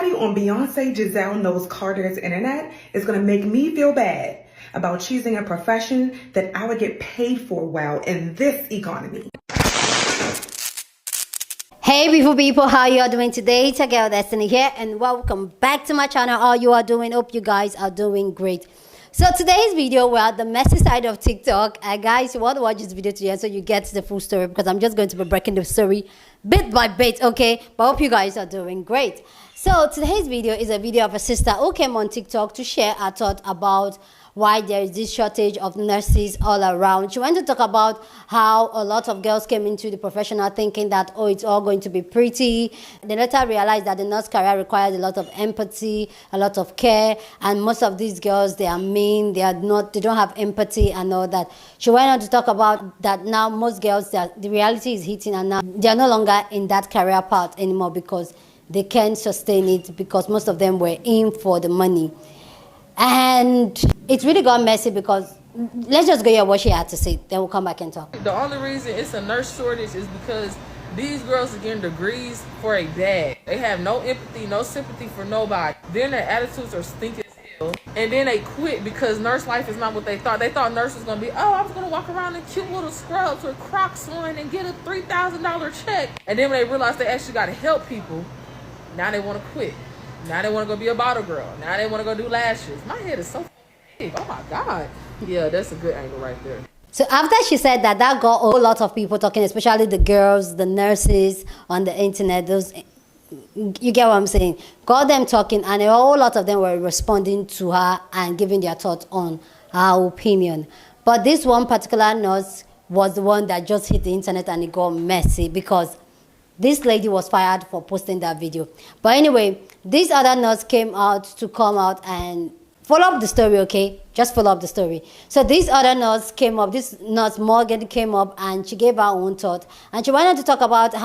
Nobody on Beyonce, Giselle knows Carter's internet is going to make me feel bad about choosing a profession that I would get paid for well in this economy. Hey beautiful people, how you are doing today? It's your girl Destiny here and welcome back to my channel. How you are doing? Hope you guys are doing great. So today's video, we're at the messy side of TikTok. Guys, you want to watch this video today so you get the full story, because I'm just going to be breaking the story bit by bit, okay? But I hope you guys are doing great. So today's video is a video of a sister who came on TikTok to share her thought about why there is this shortage of nurses all around. She went to talk about how a lot of girls came into the professional thinking that, oh, it's all going to be pretty. They later realized that the nurse career requires a lot of empathy, a lot of care, and most of these girls, they are mean, they don't have empathy and all that. She went on to talk about that now most girls, the reality is hitting, and now they are no longer in that career path anymore because they can't sustain it, because most of them were in for the money. And it's really got messy, because let's just go hear what she had to say, then we'll come back and talk. The only reason it's a nurse shortage is because these girls are getting degrees for a bag. They have no empathy, no sympathy for nobody. Then their attitudes are stinking as hell. And then they quit because nurse life is not what they thought. They thought nurse was going to be, oh, I was going to walk around in cute little scrubs with Crocs on and get a $3,000 check. And then when they realized they actually got to help people, now they want to quit. Now they want to go be a bottle girl. Now they want to go do lashes. My head is so big. Oh my God. Yeah, that's a good angle right there. So after she said that, that got a whole lot of people talking, especially the girls, the nurses on the internet. Those, you get what I'm saying? Got them talking, and a whole lot of them were responding to her and giving their thoughts on her opinion. But this one particular nurse was the one that just hit the internet, and it got messy because this lady was fired for posting that video. But anyway, this other nurse came out to come out and follow up the story, okay? Just follow up the story. So this other nurse came up, this nurse Morgan came up, and she gave her own thought. And she wanted to talk about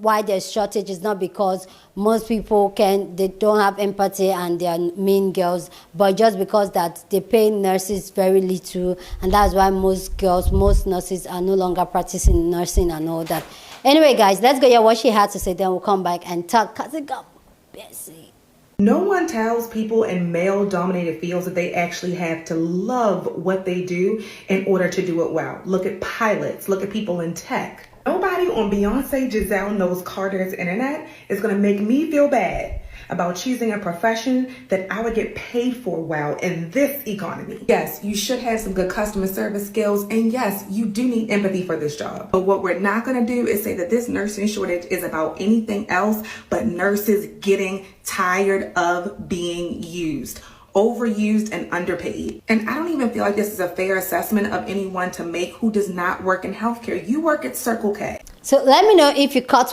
why there's shortage is not because most people they don't have empathy and they are mean girls, but just because that they pay nurses very little, and that's why most nurses are no longer practicing nursing and all that. Anyway, guys, let's go hear what she had to say, then we'll come back and talk, because it got busy. No one tells people in male-dominated fields that they actually have to love what they do in order to do it well. Look at pilots. Look at people in tech. Nobody on Beyonce, Giselle knows Carter's internet is going to make me feel bad about choosing a profession that I would get paid for well in this economy. Yes, you should have some good customer service skills, and yes, you do need empathy for this job. But what we're not gonna do is say that this nursing shortage is about anything else but nurses getting tired of being used, overused, and underpaid. And I don't even feel like this is a fair assessment of anyone to make who does not work in healthcare. You work at Circle K. So let me know if you caught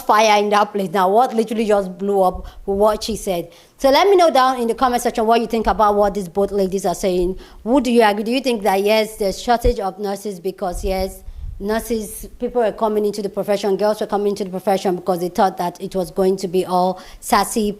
fire in that place now, what literally just blew up with what she said. So let me know down in the comment section what you think about what these both ladies are saying. Who do you agree? Do you think that yes, there's shortage of nurses because yes, nurses, people were coming into the profession, girls were coming into the profession because they thought that it was going to be all sassy,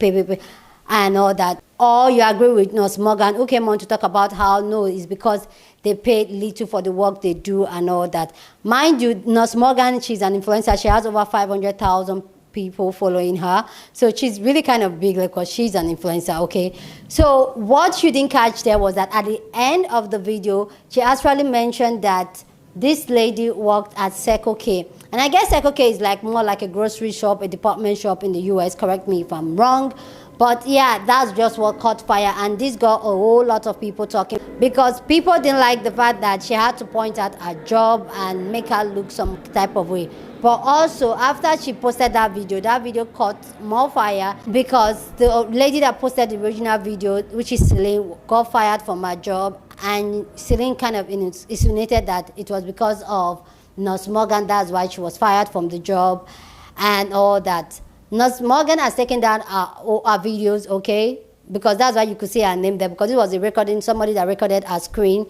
and all that? Or you agree with Nurse Morgan, who came on to talk about how no, it's because they paid little for the work they do and all that. Mind you, Nurse Morgan, she's an influencer. She has over 500,000 people following her. So she's really kind of big because she's an influencer, okay? So what you didn't catch there was that at the end of the video, she actually mentioned that this lady worked at Circle K. And I guess Circle K is like more like a grocery shop, a department shop in the US. Correct me if I'm wrong. But yeah, that's just what caught fire, and this got a whole lot of people talking because people didn't like the fact that she had to point out her job and make her look some type of way. But also, after she posted that video caught more fire because the lady that posted the original video, which is Selena, got fired from her job, and Selena kind of insinuated that it was because of Nurse Morgan, that's why she was fired from the job and all that. Nurse Morgan has taken down our videos, okay? Because that's why you could see her name there, because it was a recording, somebody that recorded her screen,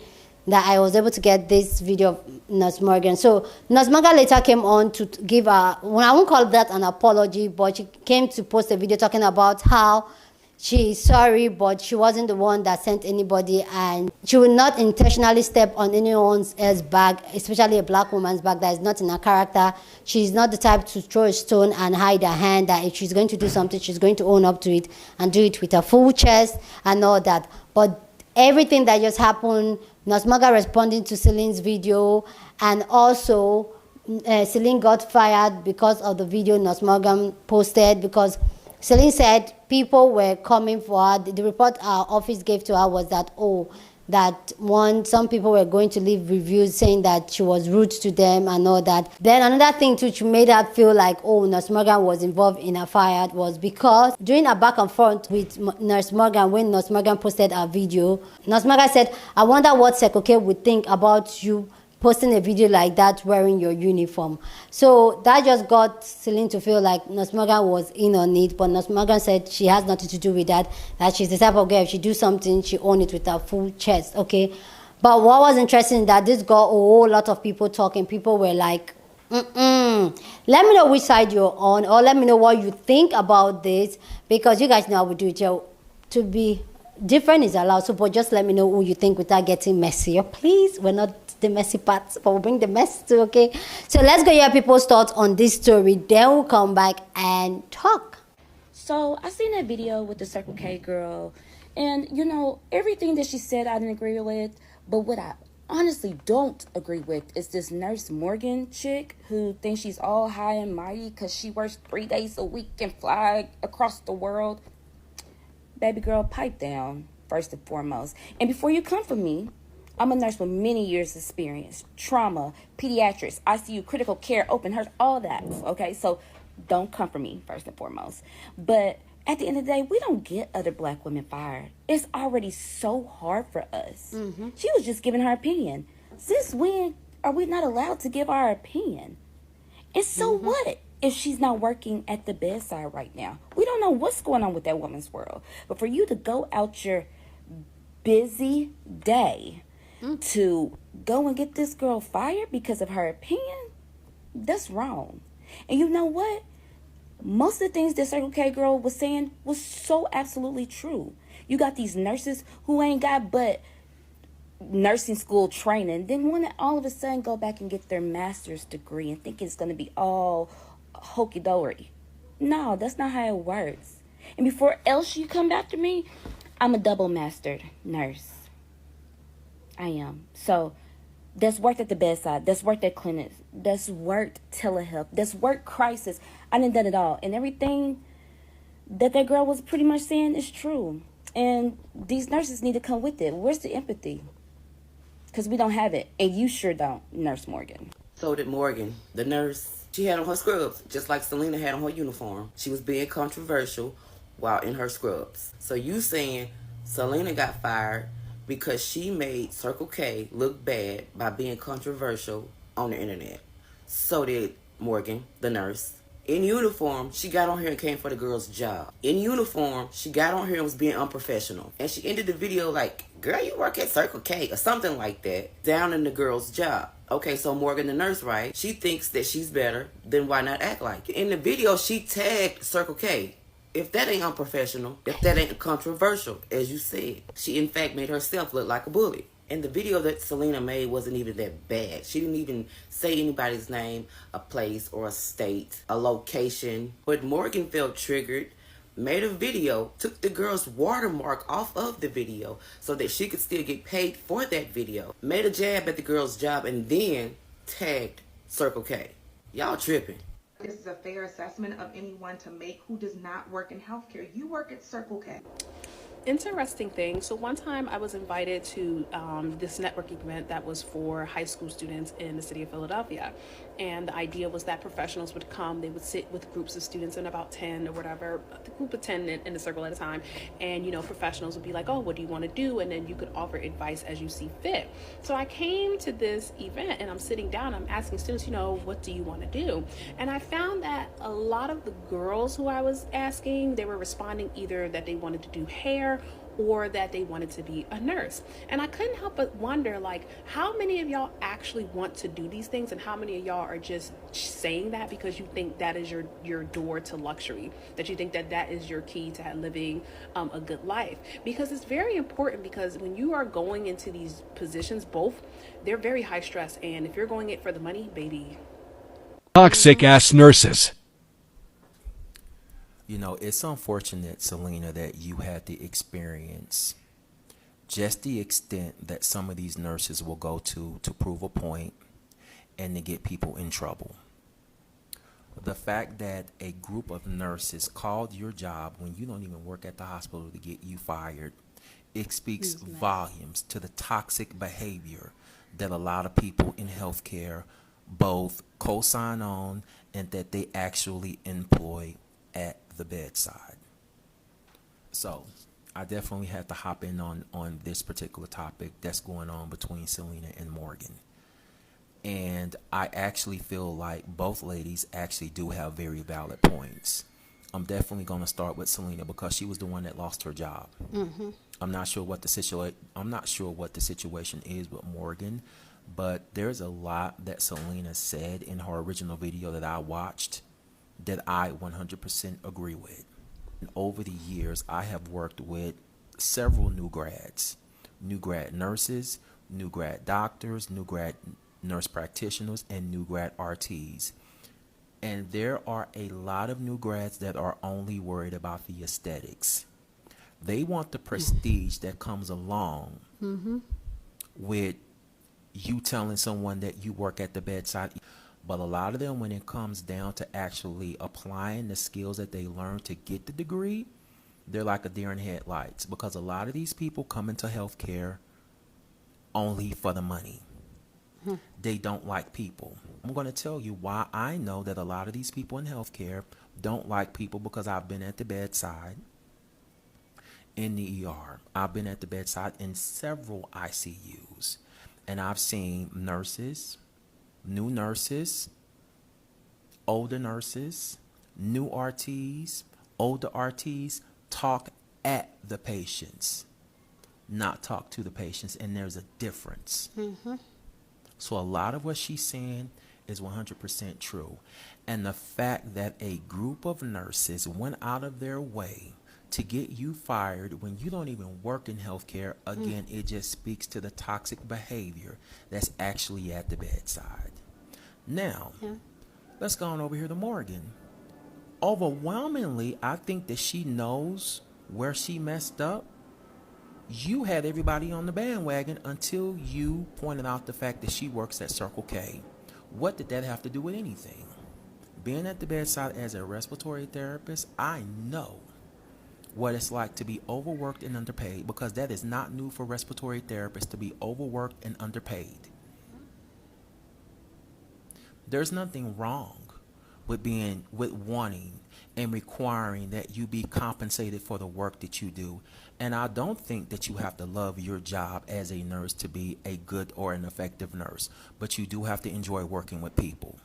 that I was able to get this video of Nurse Morgan. So Nurse Morgan later came on to give her, well, I won't call that an apology, but she came to post a video talking about how she's sorry, but she wasn't the one that sent anybody, and she will not intentionally step on anyone's else back, especially a black woman's back that is not in her character. She's not the type to throw a stone and hide her hand, that if she's going to do something, she's going to own up to it and do it with her full chest and all that. But everything that just happened, Nosmaga responding to Celine's video, and also Celine got fired because of the video Nosmaga posted, because Celine said people were coming for her. The report our office gave to her was that, some people were going to leave reviews saying that she was rude to them and all that. Then another thing too, which made her feel like, Nurse Morgan was involved in her fire, was because during a back and forth with Nurse Morgan, when Nurse Morgan posted her video, Nurse Morgan said, I wonder what Sekoke would think about you posting a video like that wearing your uniform. So that just got Celine to feel like Nurse Morgan was in on it, but Nurse Morgan said she has nothing to do with that she's the type of girl, if she do something, she own it with her full chest, okay? But what was interesting is that this got a whole lot of people talking. People were like, let me know which side you're on, or let me know what you think about this, because you guys know how we do it. To be different is allowed, so but just let me know who you think without getting messier, please. We're not the messy parts, but we'll bring the mess too, okay? So let's go hear people's thoughts on this story, then we'll come back and talk. So I seen that video with the Circle K girl, and everything that she said I didn't agree with, but what I honestly don't agree with is this Nurse Morgan chick who thinks she's all high and mighty because she works 3 days a week and fly across the world. Baby girl, pipe down, first and foremost. And before you come for me, I'm a nurse with many years experience, trauma, pediatrics, ICU, critical care, open heart, all that, okay? So don't come for me, first and foremost. But at the end of the day, we don't get other black women fired. It's already so hard for us. Mm-hmm. She was just giving her opinion. Since when are we not allowed to give our opinion? And so what if she's not working at the bedside right now? We don't know what's going on with that woman's world. But for you to go out your busy day to go and get this girl fired because of her opinion, that's wrong. And you know what? Most of the things that Circle K girl was saying was so absolutely true. You got these nurses who ain't got but nursing school training, then want to all of a sudden go back and get their master's degree and think it's going to be all hokey-dory. No, that's not how it works. And before else you come after me, I'm a double-mastered nurse. I am. So that's worked at the bedside. That's worked at clinics. That's worked telehealth. That's worked crisis. I done it all. And everything that girl was pretty much saying is true. And these nurses need to come with it. Where's the empathy? Because we don't have it. And you sure don't, Nurse Morgan. So did Morgan, the nurse. She had on her scrubs, just like Selena had on her uniform. She was being controversial while in her scrubs. So you saying Selena got fired because she made Circle K look bad by being controversial on the internet. So did Morgan, the nurse. In uniform, she got on here and came for the girl's job. In uniform, she got on here and was being unprofessional. And she ended the video like, girl, you work at Circle K or something like that, down in the girl's job. Okay, so Morgan, the nurse, right? She thinks that she's better, then why not act like it? In the video, she tagged Circle K. If that ain't unprofessional, if that ain't controversial, as you said, she in fact made herself look like a bully. And the video that Selena made wasn't even that bad. She didn't even say anybody's name, a place or a state, a location. But Morgan felt triggered, made a video, took the girl's watermark off of the video so that she could still get paid for that video, made a jab at the girl's job, and then tagged Circle K. Y'all tripping. This is a fair assessment of anyone to make who does not work in healthcare. You work at Circle K. Interesting thing. So one time I was invited to this networking event that was for high school students in the city of Philadelphia. And the idea was that professionals would come, they would sit with groups of students in about 10 or whatever, a group of 10 in a circle at a time. And, professionals would be like, oh, what do you want to do? And then you could offer advice as you see fit. So I came to this event and I'm sitting down, I'm asking students, what do you want to do? And I found that a lot of the girls who I was asking, they were responding either that they wanted to do hair or that they wanted to be a nurse. And I couldn't help but wonder, like, how many of y'all actually want to do these things, and how many of y'all are just saying that because you think that is your door to luxury, that you think that that is your key to living a good life. Because it's very important, because when you are going into these positions, both, they're very high stress, and if you're going it for the money, baby. Toxic ass nurses. You know, it's unfortunate, Selena, that you had the experience, just the extent that some of these nurses will go to prove a point and to get people in trouble. The fact that a group of nurses called your job when you don't even work at the hospital to get you fired, it speaks volumes to the toxic behavior that a lot of people in healthcare both co-sign on and that they actually employ at the bedside. So I definitely had to hop in on this particular topic that's going on between Selena and Morgan. And I actually feel like both ladies actually do have very valid points. I'm definitely going to start with Selena because she was the one that lost her job. Mm-hmm. I'm not sure what the situation is with Morgan, but there's a lot that Selena said in her original video that I watched that I 100% agree with. And over the years, I have worked with several new grad nurses, new grad doctors, new grad nurse practitioners, and new grad RTs. And there are a lot of new grads that are only worried about the aesthetics. They want the prestige that comes along with you telling someone that you work at the bedside. But a lot of them, when it comes down to actually applying the skills that they learn to get the degree, they're like a deer in headlights, because a lot of these people come into healthcare only for the money. They don't like people. I'm going to tell you why I know that a lot of these people in healthcare don't like people, because I've been at the bedside in the ER. I've been at the bedside in several ICUs, and I've seen nurses, new nurses, older nurses, new RTs, older RTs talk at the patients, not talk to the patients, and there's a difference. So a lot of what she's saying is 100% true. And the fact that a group of nurses went out of their way to get you fired when you don't even work in healthcare, again, it just speaks to the toxic behavior that's actually at the bedside. Now, let's go on over here to Morgan. Overwhelmingly, I think that she knows where she messed up. You had everybody on the bandwagon until you pointed out the fact that she works at Circle K. What did that have to do with anything? Being at the bedside as a respiratory therapist, I know what it's like to be overworked and underpaid, because that is not new for respiratory therapists to be overworked and underpaid. There's nothing wrong with wanting and requiring that you be compensated for the work that you do. And I don't think that you have to love your job as a nurse to be a good or an effective nurse, but you do have to enjoy working with people.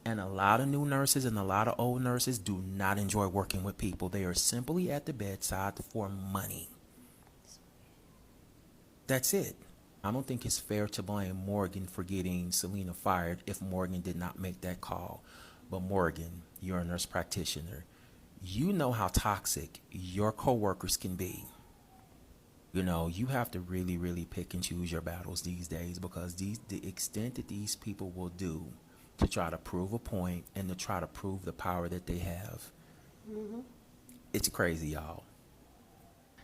And a lot of new nurses and a lot of old nurses do not enjoy working with people. They are simply at the bedside for money. That's it. I don't think it's fair to blame Morgan for getting Selena fired if Morgan did not make that call. But Morgan, you're a nurse practitioner. You know how toxic your coworkers can be. You know, you have to really, really pick and choose your battles these days, because the extent that these people will do to try to prove a point and to try to prove the power that they have, it's crazy, y'all.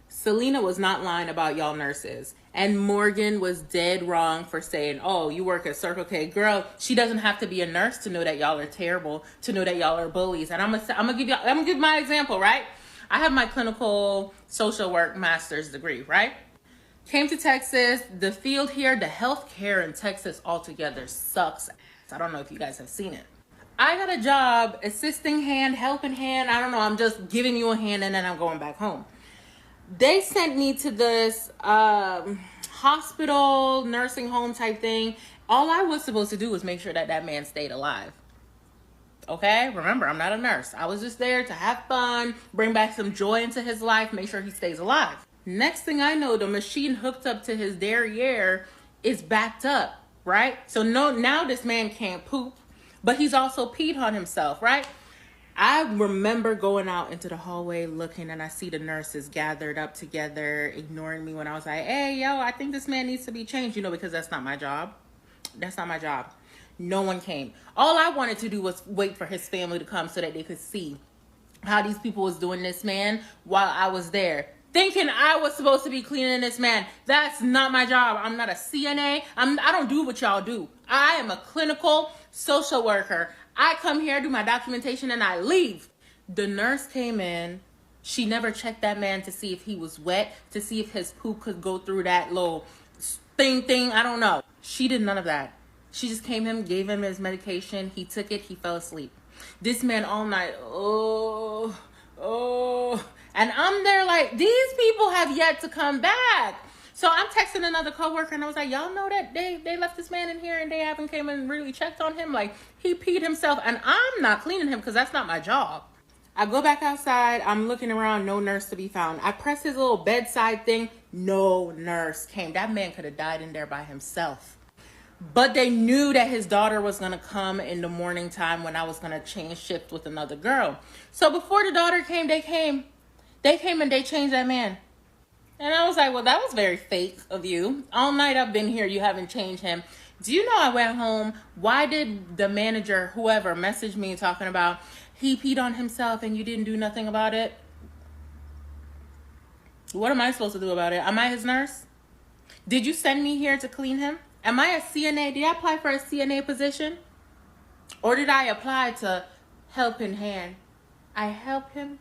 Selena was not lying about y'all nurses. And Morgan was dead wrong for saying, oh, you work at Circle K. Girl, she doesn't have to be a nurse to know that y'all are terrible, to know that y'all are bullies. And I'm gonna give my example, right? I have my clinical social work master's degree, right? Came to Texas. The field here, the healthcare in Texas altogether sucks. I don't know if you guys have seen it. I got a job, assisting hand, helping hand. I don't know. I'm just giving you a hand and then I'm going back home. They sent me to this hospital, nursing home type thing. All I was supposed to do was make sure that man stayed alive. Okay, remember, I'm not a nurse. I was just there to have fun, bring back some joy into his life, make sure he stays alive. Next thing I know, the machine hooked up to his derriere is backed up, right? So now this man can't poop, but he's also peed on himself, right? I remember going out into the hallway looking, and I see the nurses gathered up together, ignoring me when I was like, hey, yo, I think this man needs to be changed, because that's not my job. That's not my job. No one came. All I wanted to do was wait for his family to come so that they could see how these people was doing this man while I was there. Thinking I was supposed to be cleaning this man. That's not my job. I'm not a CNA. I don't do what y'all do. I am a clinical social worker. I come here, do my documentation, and I leave. The nurse came in. She never checked that man to see if he was wet, to see if his poop could go through that little thing. I don't know. She did none of that. She just came in, gave him his medication. He took it. He fell asleep. This man all night, oh. And I'm there like, these people have yet to come back. So I'm texting another coworker, and I was like, y'all know that they left this man in here and they haven't came and really checked on him? Like, he peed himself, and I'm not cleaning him because that's not my job. I go back outside. I'm looking around. No nurse to be found. I press his little bedside thing. No nurse came. That man could have died in there by himself. But they knew that his daughter was going to come in the morning time when I was going to change shift with another girl. So before the daughter came, they came and they changed that man. And I was like, well, that was very fake of you. All night I've been here. You haven't changed him. Do you know I went home? Why did the manager, whoever, message me talking about he peed on himself and you didn't do nothing about it? What am I supposed to do about it? Am I his nurse? Did you send me here to clean him? Am I a CNA? Did I apply for a CNA position? Or did I apply to help in hand? I help him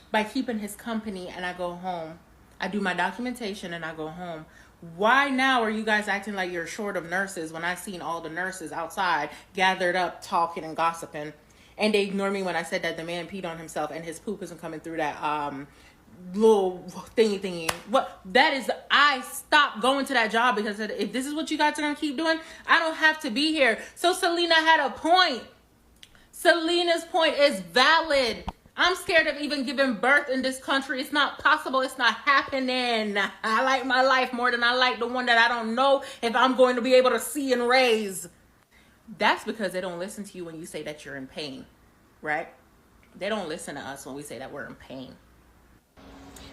by keeping his company, and I go home. I do my documentation and I go home. Why now are you guys acting like you're short of nurses when I seen all the nurses outside gathered up talking and gossiping, and they ignore me when I said that the man peed on himself and his poop isn't coming through that little thingy. What that is, I stopped going to that job because if this is what you guys are gonna keep doing, I don't have to be here. So Selena had a point. Selena's point is valid. I'm scared of even giving birth in this country. It's not possible. It's not happening. I like my life more than I like the one that I don't know if I'm going to be able to see and raise. That's because they don't listen to you when you say that you're in pain, right? They don't listen to us when we say that we're in pain.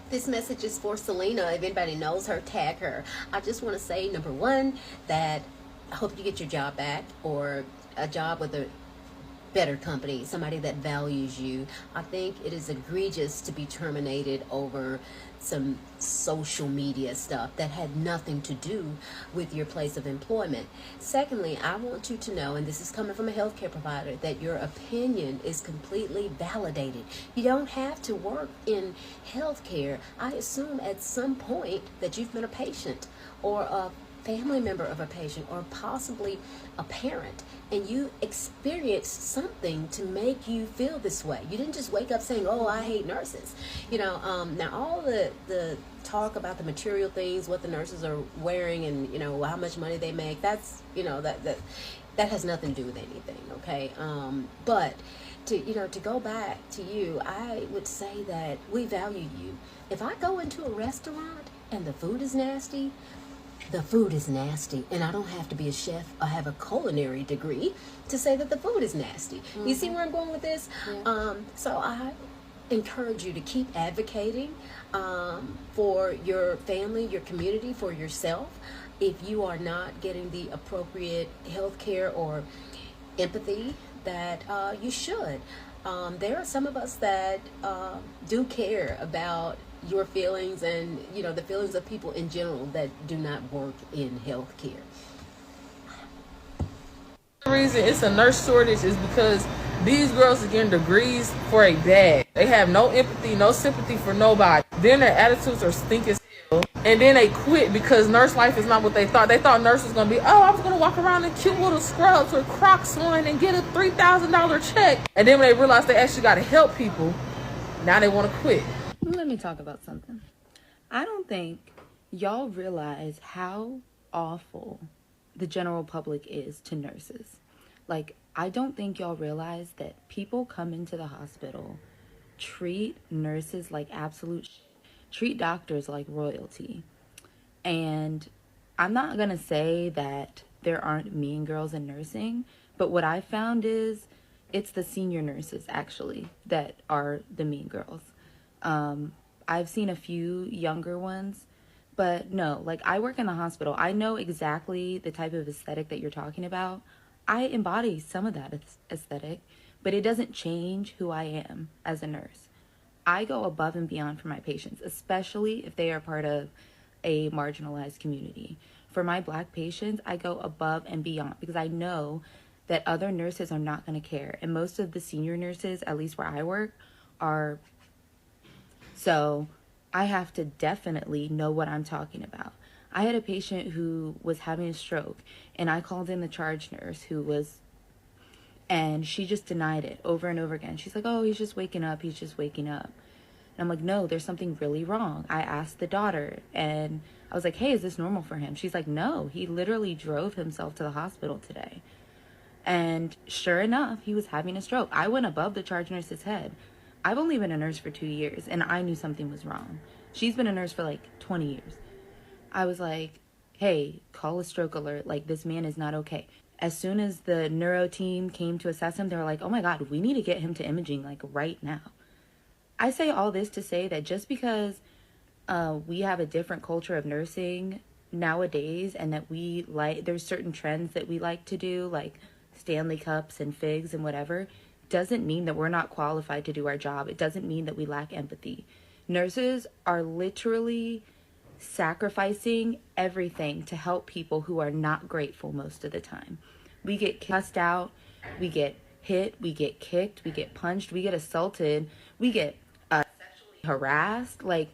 This message is for Selena. If anybody knows her, tag her. I just want to say, number one, that I hope you get your job back, or a job with a better company, somebody that values you. I think it is egregious to be terminated over some social media stuff that had nothing to do with your place of employment. Secondly, I want you to know, and this is coming from a healthcare provider, that your opinion is completely validated. You don't have to work in healthcare. I assume at some point that you've been a patient or a family member of a patient, or possibly a parent, and you experienced something to make you feel this way. You didn't just wake up saying, oh, I hate nurses. Now all the talk about the material things, what the nurses are wearing, and how much money they make, that's that has nothing to do with anything, okay? But to go back to you, I would say that we value you. If I go into a restaurant and the food is nasty, the food is nasty, and I don't have to be a chef or have a culinary degree to say that the food is nasty. Mm-hmm. You see where I'm going with this? Yeah. So I encourage you to keep advocating for your family, your community, for yourself. If you are not getting the appropriate health care or empathy that you should. There are some of us that do care about your feelings and the feelings of people in general that do not work in healthcare. The reason it's a nurse shortage is because these girls are getting degrees for a bag. They have no empathy, no sympathy for nobody. Then their attitudes are stink as hell. And then they quit because nurse life is not what they thought. They thought nurse was going to be, I was going to walk around in cute little scrubs with Crocs on and get a $3,000 check. And then when they realized they actually got to help people, now they want to quit. Let me talk about something. I don't think y'all realize how awful the general public is to nurses. Like, I don't think y'all realize that people come into the hospital, treat nurses like absolute shit, treat doctors like royalty. And I'm not going to say that there aren't mean girls in nursing, but what I found is it's the senior nurses actually that are the mean girls. I've seen a few younger ones, but no, like I work in the hospital. I know exactly the type of aesthetic that you're talking about. I embody some of that aesthetic, but it doesn't change who I am as a nurse. I go above and beyond for my patients, especially if they are part of a marginalized community. For my Black patients, I go above and beyond because I know that other nurses are not going to care. And most of the senior nurses, at least where I work, are. So I have to definitely know what I'm talking about. I had a patient who was having a stroke, and I called in the charge nurse and she just denied it over and over again. She's like, oh, he's just waking up. He's just waking up. And I'm like, no, there's something really wrong. I asked the daughter and I was like, hey, is this normal for him? She's like, no, he literally drove himself to the hospital today. And sure enough, he was having a stroke. I went above the charge nurse's head. I've only been a nurse for 2 years and I knew something was wrong. She's been a nurse for like 20 years. I was like, hey, call a stroke alert. Like, this man is not okay. As soon as the neuro team came to assess him, they were like, oh my God, we need to get him to imaging like right now. I say all this to say that just because we have a different culture of nursing nowadays and that there's certain trends that we like to do, like Stanley Cups and figs and whatever, doesn't mean that we're not qualified to do our job. It doesn't mean that we lack empathy. Nurses are literally sacrificing everything to help people who are not grateful most of the time. We get cussed out, we get hit, we get kicked, we get punched, we get assaulted, we get sexually harassed. Like,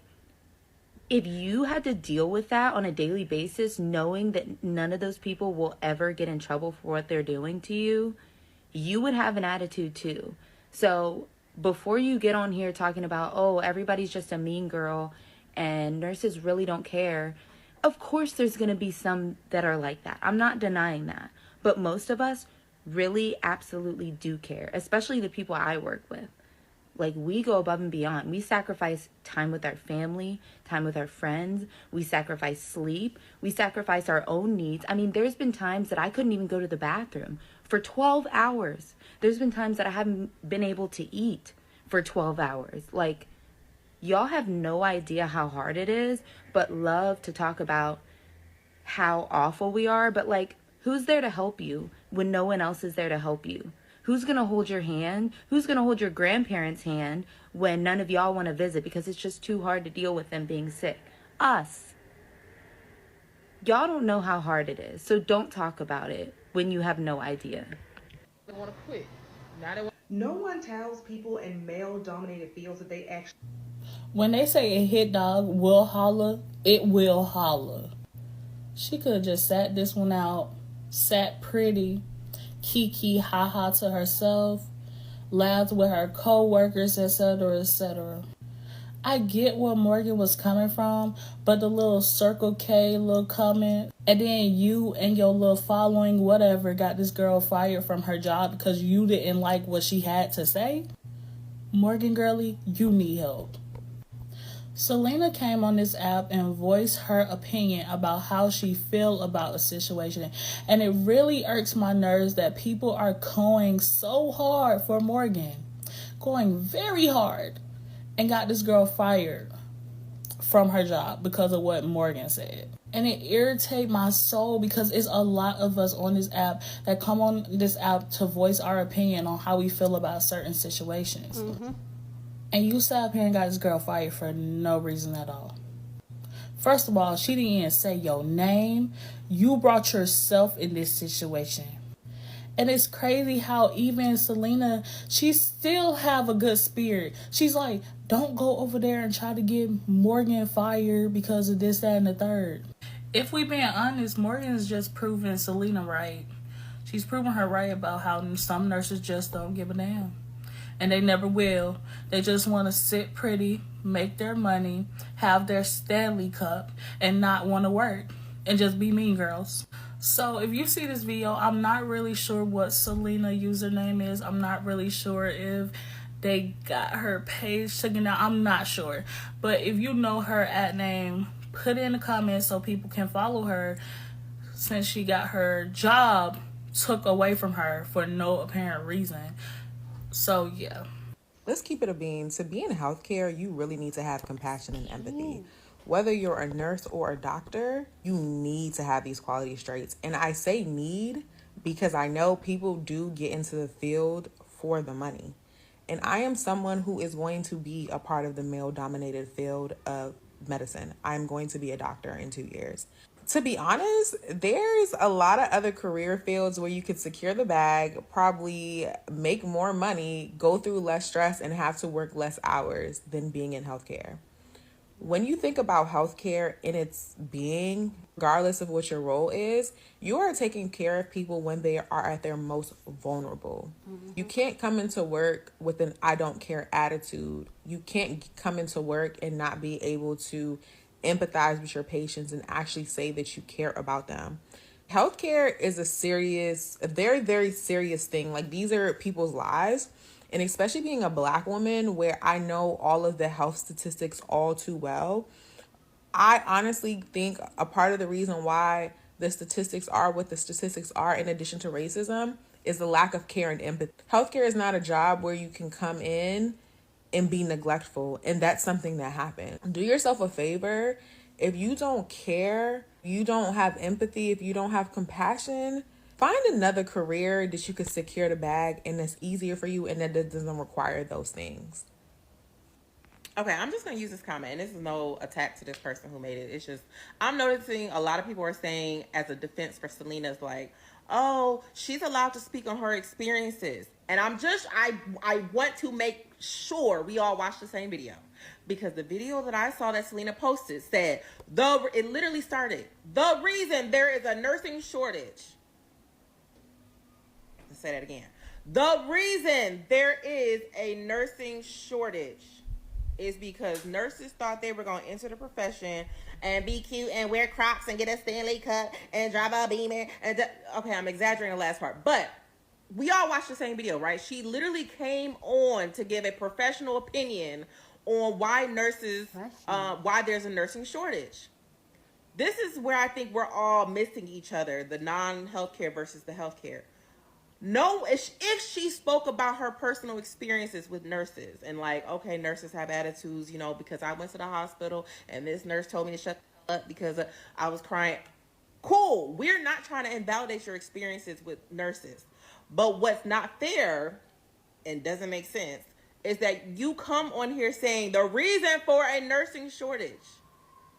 if you had to deal with that on a daily basis, knowing that none of those people will ever get in trouble for what they're doing to you, you would have an attitude too. So before you get on here talking about, oh, everybody's just a mean girl and nurses really don't care, of course there's going to be some that are like that. I'm not denying that. But most of us really absolutely do care, especially the people I work with. Like, we go above and beyond. We sacrifice time with our family, time with our friends. We sacrifice sleep. We sacrifice our own needs. I mean, there's been times that I couldn't even go to the bathroom for 12 hours. There's been times that I haven't been able to eat for 12 hours. Like, y'all have no idea how hard it is, but love to talk about how awful we are. But, like, who's there to help you when no one else is there to help you? Who's going to hold your hand? Who's going to hold your grandparents' hand when none of y'all want to visit because it's just too hard to deal with them being sick? Us. Y'all don't know how hard it is, so don't talk about it when you have no idea. They want to quit. No one tells people in male-dominated fields that they actually... When they say a hit dog will holler, it will holler. She could have just sat this one out, sat pretty, kiki ha-ha to herself, laughed with her co-workers, etc., etc. I get where Morgan was coming from, but the little Circle K little comment, and then you and your little following, whatever, got this girl fired from her job because you didn't like what she had to say? Morgan, girlie, you need help. Selena came on this app and voiced her opinion about how she feel about a situation. And it really irks my nerves that people are going so hard for Morgan. Going very hard. And got this girl fired from her job because of what Morgan said. And it irritates my soul because it's a lot of us on this app that come on this app to voice our opinion on how we feel about certain situations. Mm-hmm. And you sat up here and got this girl fired for no reason at all. First of all, she didn't even say your name. You brought yourself in this situation. And it's crazy how even Selena, she still have a good spirit. She's like, don't go over there and try to get Morgan fired because of this, that, and the third. If we being honest, Morgan is just proving Selena right. She's proving her right about how some nurses just don't give a damn. And they never will. They just want to sit pretty, make their money, have their Stanley Cup, and not want to work. And just be mean girls. So if you see this video, I'm not really sure what Selena username is. I'm not really sure if they got her page taken down. I'm not sure. But if you know her at name, put it in the comments so people can follow her, since she got her job took away from her for no apparent reason. So yeah. Let's keep it a bean. To be in healthcare, you really need to have compassion and empathy. Whether you're a nurse or a doctor, you need to have these quality traits. And I say need because I know people do get into the field for the money. And I am someone who is going to be a part of the male-dominated field of medicine. I'm going to be a doctor in 2 years. To be honest, there's a lot of other career fields where you could secure the bag, probably make more money, go through less stress, and have to work less hours than being in healthcare. When you think about healthcare in its being, regardless of what your role is, you are taking care of people when they are at their most vulnerable. You can't come into work with an I don't care attitude. You can't come into work and not be able to empathize with your patients and actually say that you care about them. Healthcare is a very, very serious thing. Like, these are people's lives. And especially being a Black woman, where I know all of the health statistics all too well, I honestly think a part of the reason why the statistics are what the statistics are, in addition to racism, is the lack of care and empathy. Healthcare is not a job where you can come in and be neglectful, and that's something that happens. Do yourself a favor. If you don't care, you don't have empathy, if you don't have compassion, find another career that you can secure the bag and that's easier for you and that doesn't require those things. Okay, I'm just going to use this comment, and this is no attack to this person who made it. It's just, I'm noticing a lot of people are saying, as a defense for Selena's, like, oh, she's allowed to speak on her experiences. And I want to make sure we all watch the same video. Because the video that I saw that Selena posted said, it literally started, the reason there is a nursing shortage. Let's say that again. The reason there is a nursing shortage is because nurses thought they were going to enter the profession and be cute and wear Crocs and get a Stanley Cup and drive a Beamer. Okay, I'm exaggerating the last part. But we all watched the same video, right? She literally came on to give a professional opinion on why why there's a nursing shortage. This is where I think we're all missing each other, the non-healthcare versus the healthcare. No, if she spoke about her personal experiences with nurses and like, okay, nurses have attitudes, because I went to the hospital and this nurse told me to shut up because I was crying. Cool. We're not trying to invalidate your experiences with nurses. But what's not fair and doesn't make sense is that you come on here saying the reason for a nursing shortage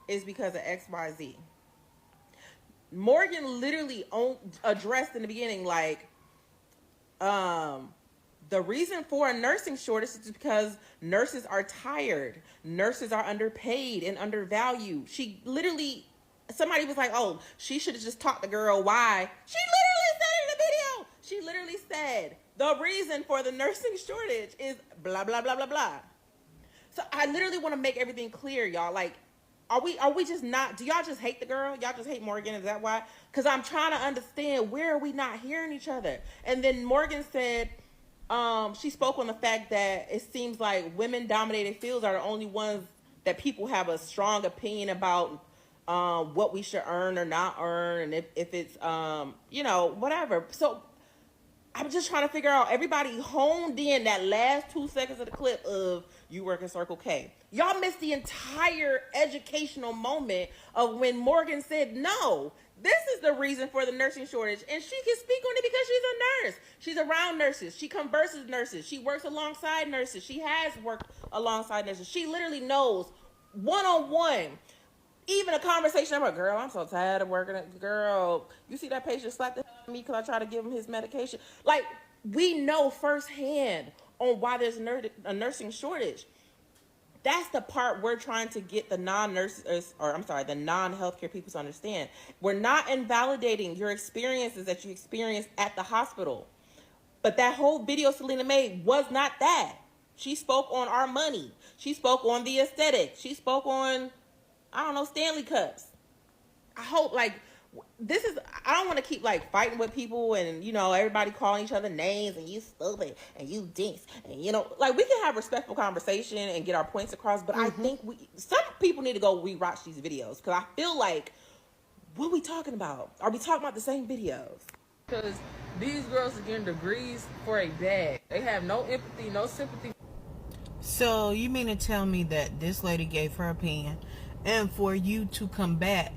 is because of XYZ. Morgan literally addressed in the beginning, like, the reason for a nursing shortage is because nurses are tired. Nurses are underpaid and undervalued. She literally, somebody was like, oh, she should have just taught the girl why. She literally said it in the video. She literally said, the reason for the nursing shortage is blah, blah, blah, blah, blah. So I literally want to make everything clear, y'all. Like, are we just not, do y'all just hate the girl? Y'all just hate Morgan? Is that why? Because I'm trying to understand, where are we not hearing each other? And then Morgan said, she spoke on the fact that it seems like women-dominated fields are the only ones that people have a strong opinion about what we should earn or not earn, and if it's, whatever. So I'm just trying to figure out, everybody honed in that last 2 seconds of the clip of you work in Circle K. Y'all missed the entire educational moment of when Morgan said, no, this is the reason for the nursing shortage. And she can speak on it because she's a nurse. She's around nurses. She converses nurses. She works alongside nurses. She has worked alongside nurses. She literally knows one-on-one. Even a conversation about, girl, I'm so tired of working. Girl, you see that patient slap the hell out of me because I try to give him his medication. Like, we know firsthand on why there's a nursing shortage. That's the part we're trying to get the the non-healthcare people to understand. We're not invalidating your experiences that you experienced at the hospital. But that whole video Selena made was not that. She spoke on our money. She spoke on the aesthetic. She spoke on, Stanley Cups. I hope, this is, I don't want to keep like fighting with people and everybody calling each other names and you stupid and you dinks and like we can have respectful conversation and get our points across, but I think some people need to go rewatch these videos because I feel like, what are we talking about? Are we talking about the same videos? Because these girls are getting degrees for a bag. They have no empathy, no sympathy. So you mean to tell me that this lady gave her opinion, and for you to combat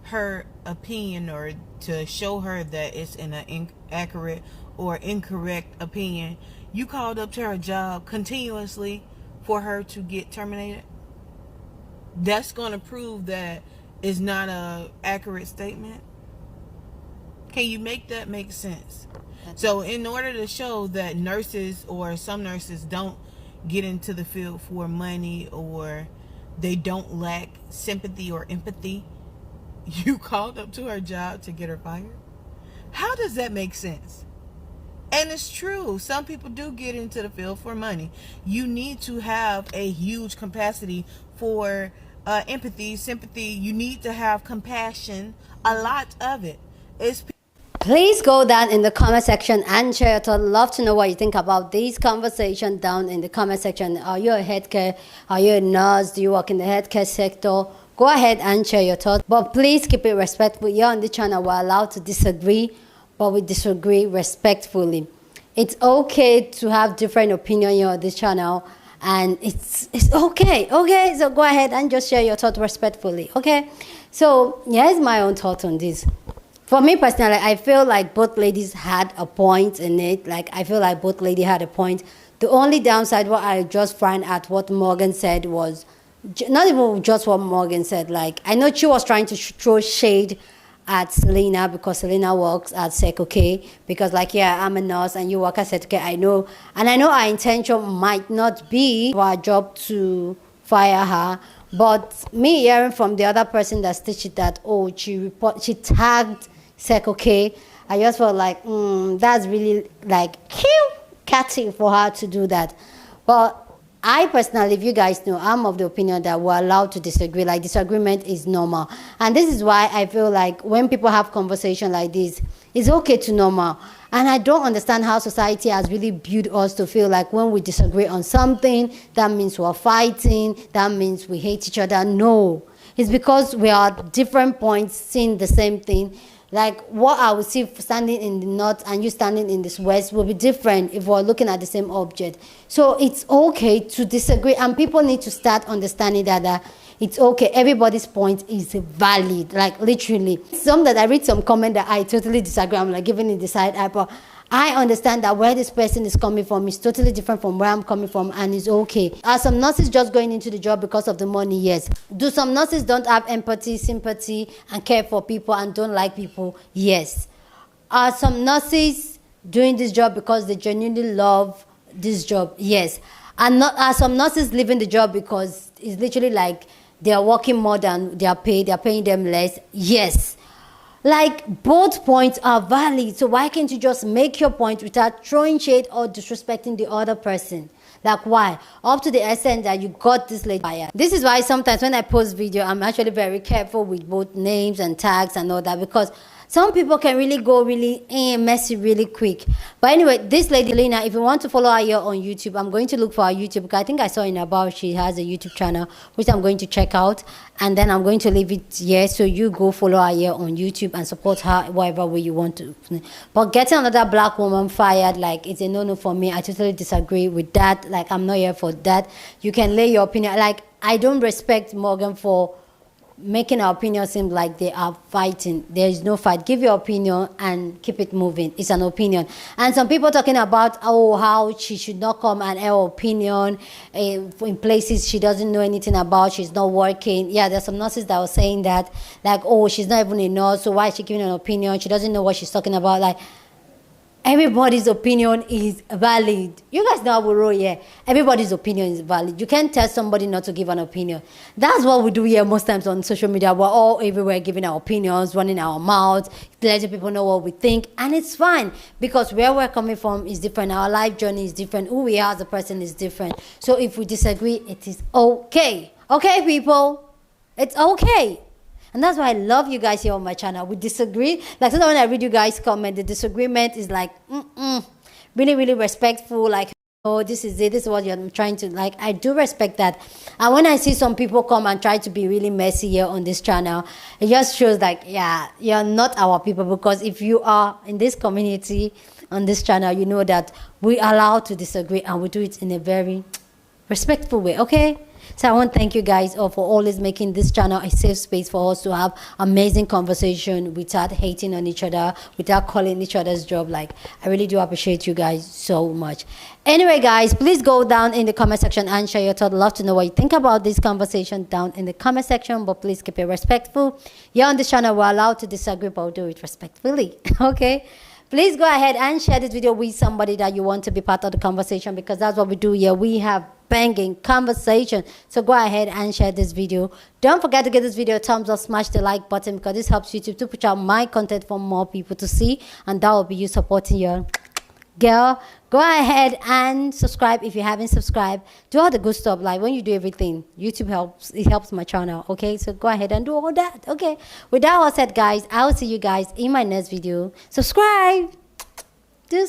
her opinion or to show her that it's an inaccurate or incorrect opinion, you called up to her job continuously for her to get terminated? That's going to prove that it's not a accurate statement? Can you make that make sense? So in order to show that nurses or some nurses don't get into the field for money or they don't lack sympathy or empathy, you called up to her job to get her fired? How does that make sense? And it's true. Some people do get into the field for money. You need to have a huge capacity for empathy, sympathy. You need to have compassion. A lot of it. Please go down in the comment section and share your thoughts. Love to know what you think about these conversations down in the comment section. Are you a healthcare? Are you a nurse? Do you work in the healthcare sector? Go ahead and share your thoughts. But please keep it respectful. Here on the channel, we're allowed to disagree, but we disagree respectfully. It's okay to have different opinion here on this channel. And it's okay. Okay, so go ahead and just share your thoughts respectfully. Okay, so here's my own thoughts on this. For me personally, I feel like both ladies had a point in it. Like, I feel like both ladies had a point. The only downside, what I just find at what Morgan said was, not even just what Morgan said. Like, I know she was trying to throw shade at Selena because Selena works at Circle K. Because, like, yeah, I'm a nurse and you work at Circle K. I know. And I know our intention might not be for our job to fire her. But me hearing from the other person that stitched that, oh, she tagged Circle K, I just felt like, that's really like cute, catty for her to do that. But I personally, if you guys know, I'm of the opinion that we're allowed to disagree. Like, disagreement is normal. And this is why I feel like when people have conversation like this, it's okay to normal. And I don't understand how society has really built us to feel like when we disagree on something, that means we're fighting, that means we hate each other. No. It's because we are at different points seeing the same thing. Like, what I would see standing in the north and you standing in this west will be different if we're looking at the same object. So it's okay to disagree, and people need to start understanding that it's okay. Everybody's point is valid, like literally. I read some comment that I totally disagree. I'm like giving it the side eye, but I understand that where this person is coming from is totally different from where I'm coming from, and it's okay. Are some nurses just going into the job because of the money? Yes. Do some nurses don't have empathy, sympathy, and care for people and don't like people? Yes. Are some nurses doing this job because they genuinely love this job? Yes. And are some nurses leaving the job because it's literally like they are working more than they are paid, they are paying them less? Yes. Like, both points are valid. So why can't you just make your point without throwing shade or disrespecting the other person? Like, why? Up to the extent that you got this lady fired. This is why sometimes when I post video, I'm actually very careful with both names and tags and all that, because some people can really go really messy really quick. But anyway, this lady, Selena, if you want to follow her here on YouTube, I'm going to look for her YouTube, because I think I saw in about she has a YouTube channel, which I'm going to check out. And then I'm going to leave it here. So you go follow her here on YouTube and support her whatever way you want to. But getting another black woman fired, like, it's a no-no for me. I totally disagree with that. Like, I'm not here for that. You can lay your opinion. Like, I don't respect Morgan for making our opinion seem like they are fighting. There is no fight. Give your opinion and keep it moving. It's an opinion. And some people talking about, oh, how she should not come and her opinion in places she doesn't know anything about. She's not working. Yeah, there's some nurses that were saying that, like, oh, she's not even a nurse, so why is she giving an opinion? She doesn't know what she's talking about. Like, everybody's opinion is valid. You guys know how we roll here. Everybody's opinion is valid. You can't tell somebody not to give an opinion. That's what we do here most times on social media. We're all everywhere giving our opinions, running our mouths, letting people know what we think. And it's fine, because where we're coming from is different. Our life journey is different. Who we are as a person is different. So if we disagree, it is okay. Okay, people? It's okay. And that's why I love you guys here on my channel. We disagree. Like sometimes when I read you guys comment, the disagreement is like, really, really respectful. Like, oh, this is it. This is what you're trying to like. I do respect that. And when I see some people come and try to be really messy here on this channel, it just shows like, yeah, you're not our people. Because if you are in this community on this channel, you know that we are allowed to disagree and we do it in a very respectful way. Okay. So I want to thank you guys all for always making this channel a safe space for us to have amazing conversation without hating on each other, without calling each other's job. Like, I really do appreciate you guys so much. Anyway, guys, please go down in the comment section and share your thoughts. Love to know what you think about this conversation down in the comment section, but please keep it respectful. Here on this channel, we're allowed to disagree, but we'll do it respectfully. Okay? Please go ahead and share this video with somebody that you want to be part of the conversation, because that's what we do here. We have banging conversation. So go ahead and share this video. Don't forget to give this video a thumbs up, smash the like button, because this helps YouTube to push out my content for more people to see, and that will be you supporting your girl. Go ahead and subscribe if you haven't subscribed. Do all the good stuff. Like when you do everything, YouTube helps. It helps my channel. Okay, so go ahead and do all that. Okay, with that all said, guys, I will see you guys in my next video. Subscribe. Do